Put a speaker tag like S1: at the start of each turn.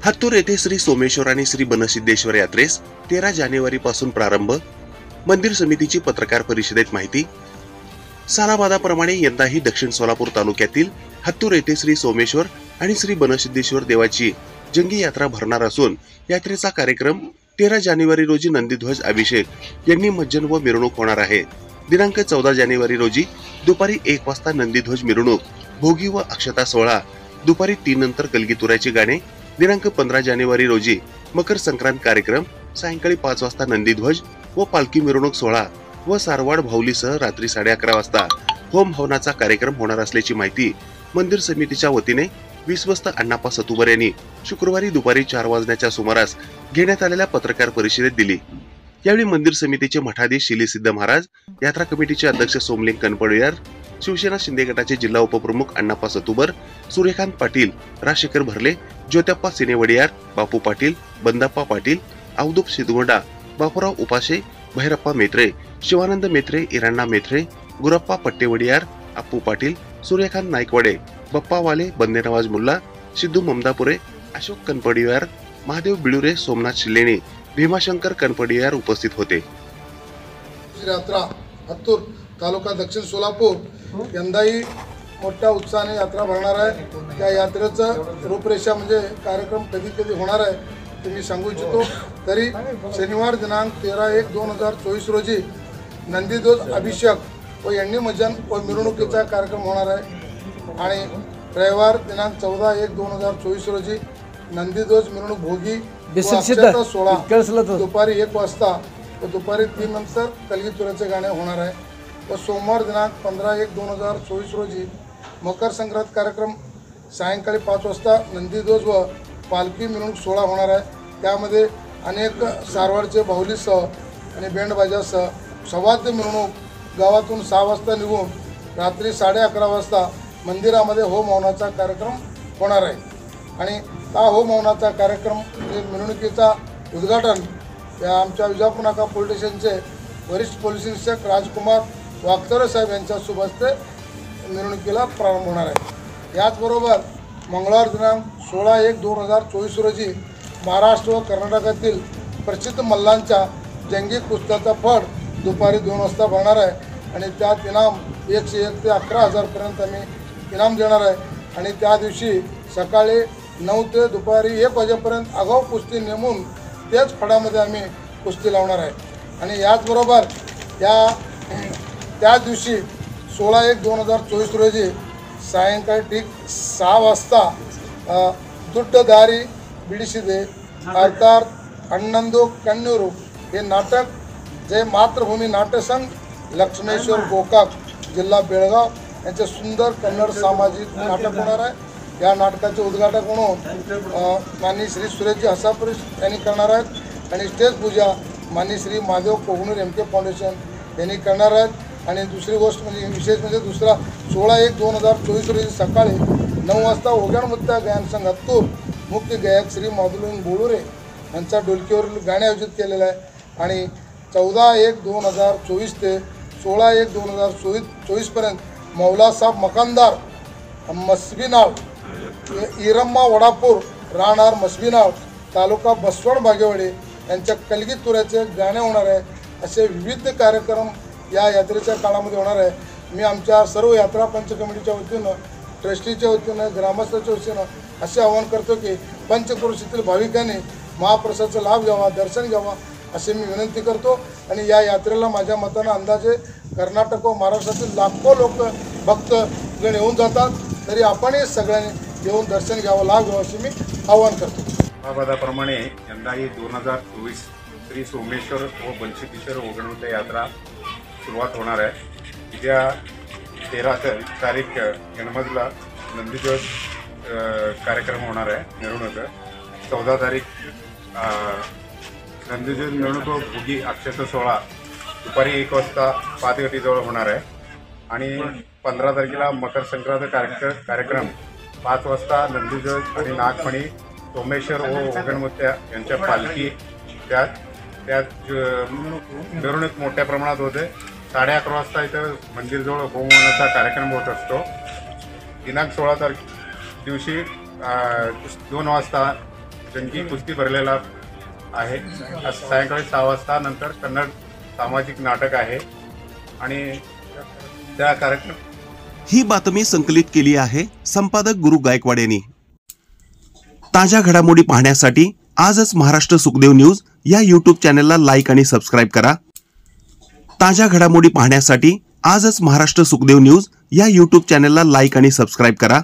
S1: हत्तूर येथे श्री सोमेश्वर आणि श्री बनसिद्धेश्वर यात्रेस 13 जानेवारी पासून प्रारंभ. मंदिर समितीची पत्रकार परिषदेत माहिती. सालाबादाप्रमाणे यंदाही दक्षिण सोलापूर तालुक्यातील हत्तूर येथे श्री सोमेश्वर आणि श्री बनसिद्धेश्वर देवाची जंगी यात्रा भरणार असून यात्रेचा कार्यक्रम 13 जानेवारी रोजी नंदीध्वज अभिषेक यांनी मज्जन व मिरवणूक होणार आहे. दिनांक 14 जानेवारी रोजी दुपारी 1 वाजता नंदीध्वज मिरवणूक, भोगी व अक्षता सोहळा, दुपारी 3 नंतर कलगीतुराचे गाणे. दिनांक 15 जानेवारी रोजी मकर संक्रांत कार्यक्रम, सायंकाळी 5 वाजता नंदीध्वज व पालखी मिरवणूक सोहळा व सारवाड भाऊलीसह रात्री 11:30 वाजता होम हवनाचा कार्यक्रम होणार असल्याची माहिती मंदिर समितीच्या वतीने विश्वस्त अण्णाप्पा सतुबर यांनी शुक्रवारी दुपारी 4 वाजण्याच्या सुमारास घेण्यात आलेल्या पत्रकार परिषदेत दिली. यावेळी मंदिर समितीचे मठाधीश शिलीसिद्ध महाराज, यात्रा कमिटीचे अध्यक्ष सोमलिंग कनपडियार, शिवसेना शिंदे गटाचे जिल्हा उपप्रमुख अण्णाप्पा सतुबर, सूर्यकांत पाटील, राजशेखर भरले, ज्योत्याप्पा सिनेवडियार, बापू पाटील, बंदाप्पा पाटील, अवधूत सिद्धगोंडा, बापूराव उपासे, भैरप्पा मेत्रे, शिवानंद मेत्रे, इराण्णा मेत्रे, गुरप्पा पट्टेवडियार, अप्पू पाटील, सूर्यकांत नाईकवाडे, बप्पा वाले, बंदे नवाज मुल्ला, सिद्धू ममदापुरे, अशोक कनपडियार, महादेव बिळुरे, सोमनाथ शिलेणी, भीमाशंकर कनपडियार उपस्थित होते.
S2: यात्रा हत्तूर तालुका दक्षिण सोलापूर यंदाही मोठ्या उत्साहाने यात्रा भरणार आहे. त्या यात्रेचं रूपरेषा म्हणजे कार्यक्रम कधी कधी होणार आहे ते मी सांगू इच्छितो. तरी शनिवार दिनांक 13/1/2024 रोजी नंदीध्वज अभिषेक व यंडी मज्जन व मिरवणुकीचा कार्यक्रम होणार आहे आणि रविवार दिनांक 14/1/2024 रोजी नंदीध्वज मिरवणूक, भोगी व अक्षता सोहळा दुपारी 1 वाजता व दुपारी 3 नंतर कलगीतुराचे गाणे होणार आहे. व सोमवार दिनांक 15/1/2024 रोजी मकर संक्रांत कार्यक्रम, सायंकाळी 5 वाजता नंदीध्वज व पालखी मिरवणूक सोहळा होणार आहे. त्यामध्ये अनेक सारवाडचे बाहुलीसह आणि बँडबाजासह सवाद्य मिरवणूक गावातून 6 वाजता निघून रात्री 11:30 वाजता मंदिरामध्ये होम हवनाचा कार्यक्रम होणार आहे. आणि हा होम हवनाचा कार्यक्रम म्हणजे मिरवणुकीचा उद्घाटन या आमच्या विजापूर नाका पोलीस स्टेशनचे वरिष्ठ पोलीस निरीक्षक राजकुमार वागचौरे साहेब यांच्या शुभ हस्ते मिरवणुकीला प्रारंभ होणार आहे. याचबरोबर मंगळवार दिनांक 16/1/2024 रोजी महाराष्ट्र व कर्नाटकातील प्रसिद्ध मल्लांच्या जंगी कुस्त्याचा फड दुपारी 2 वाजता भरणार आहे आणि त्यात इनाम 101 ते 11,000पर्यंत आम्ही इनाम देणार आहे. आणि त्या दिवशी सकाळी 9 ते दुपारी 1 वाजेपर्यंत आगाऊ कुस्ती नेमून त्याच फडामध्ये आम्ही कुस्ती लावणार आहे. आणि याचबरोबर त्या दिवशी 16/1/2024 रोजी सायंकाळी ठीक 6 वाजता दुड्डदारी बिडिसिदे अर्थात अण्णंदो कण्णूरू हे नाटक जे मातृभूमी नाट्यसंघ लक्ष्मेश्वर गोकाक जिल्हा बेळगाव यांचे सुंदर कन्नड सामाजिक नाटक होणार आहे. या नाटकाचे उद्घाटक म्हणून माननीय श्री सुरेशजी हसापुरी यांनी करणार आहेत आणि स्टेज पूजा माननीय श्री महादेव कोगनूर MK फाउंडेशन यांनी करणार आहेत. आणि दुसरी गोष्ट म्हणजे विशेष म्हणजे दुसरा 16/1/2024 रोजी सकाळी 9 वाजता ओग्याणमुत्या गायन संघ हत्तूर मुख्य गायक श्री माधुलिंग बोळुरे यांचा डोलकीवरील गाणे आयोजित केलेलं आहे. आणि 14/1/2024 ते 16/1/2024 पर्यंत मौलासाहेब मकानदार मसबीनाळ, इरम्मा वडापूर, राहणार मसबीनाळ, तालुका बसवड बागेवाडी यांच्या कलगीतुराचे गाणे होणार आहे. असे विविध कार्यक्रम या यात्रेच्या काळामध्ये होणार आहे. मी आमच्या सर्व यात्रा पंच कमिटीच्या वतीनं, ट्रस्टीच्या वतीनं, ग्रामस्थाच्या वतीनं असे आवाहन करतो की पंचक्रोशीतील भाविकांनी महाप्रसादाचा लाभ घ्यावा, दर्शन घ्यावा असे मी विनंती करतो. आणि या यात्रेला माझ्या मतानं अंदाजे कर्नाटक व महाराष्ट्रातील लाखो लोक भक्तगण येऊन जातात. तरी आपणही सगळ्यांनी येऊन दर्शन घ्यावं, लाभ घ्यावा असे मी आवाहन करतो.
S3: सालाबादाप्रमाणे यंदाही 2024 श्री सोमेश्वर व बनसिद्धेश्वर ओगणमुत्या यात्रा सुरुवात होणार आहे. उद्या 13 तारीख यनमजला नंदीध्वज कार्यक्रम होणार आहे, मिरवणूक. 14 तारीख नंदीध्वज मिरवणूक व भोगी अक्षता सोहळा दुपारी 1 वाजता पाचगटीजवळ होणार आहे. आणि 15 तारखेला मकर संक्रांत कार्यक्रम 5 वाजता नंदीध्वज आणि नागमणी सोमेश्वर व ओगणमुत्या यांच्या पालखी त्यात मिरवणूक मोठ्या प्रमाणात होते. 11:30 वाजता इथं मंदिरजवळ होमहवनाचा कार्यक्रम होत असतो. दिनांक 16 तारखे दिवशी 2 वाजता जंगी कुस्ती भरलेला आहे. आज सायंकाळी 6 वाजता नंतर कन्नड सामाजिक नाटक आहे आणि त्या कार्यक्रम
S1: ही बातमी संकलित केली आहे संपादक गुरु गायकवाड यांनी. ताज्या घडामोडी पाहण्यासाठी आजच महाराष्ट्र सुखदेव न्यूज या यूट्यूब चॅनलला लाईक आणि सबस्क्राईब करा. ताज्या घडामोडी पाहण्यासाठी आजच महाराष्ट्र सुखदेव न्यूज या यूट्यूब चॅनलला लाईक आणि सबस्क्राईब करा.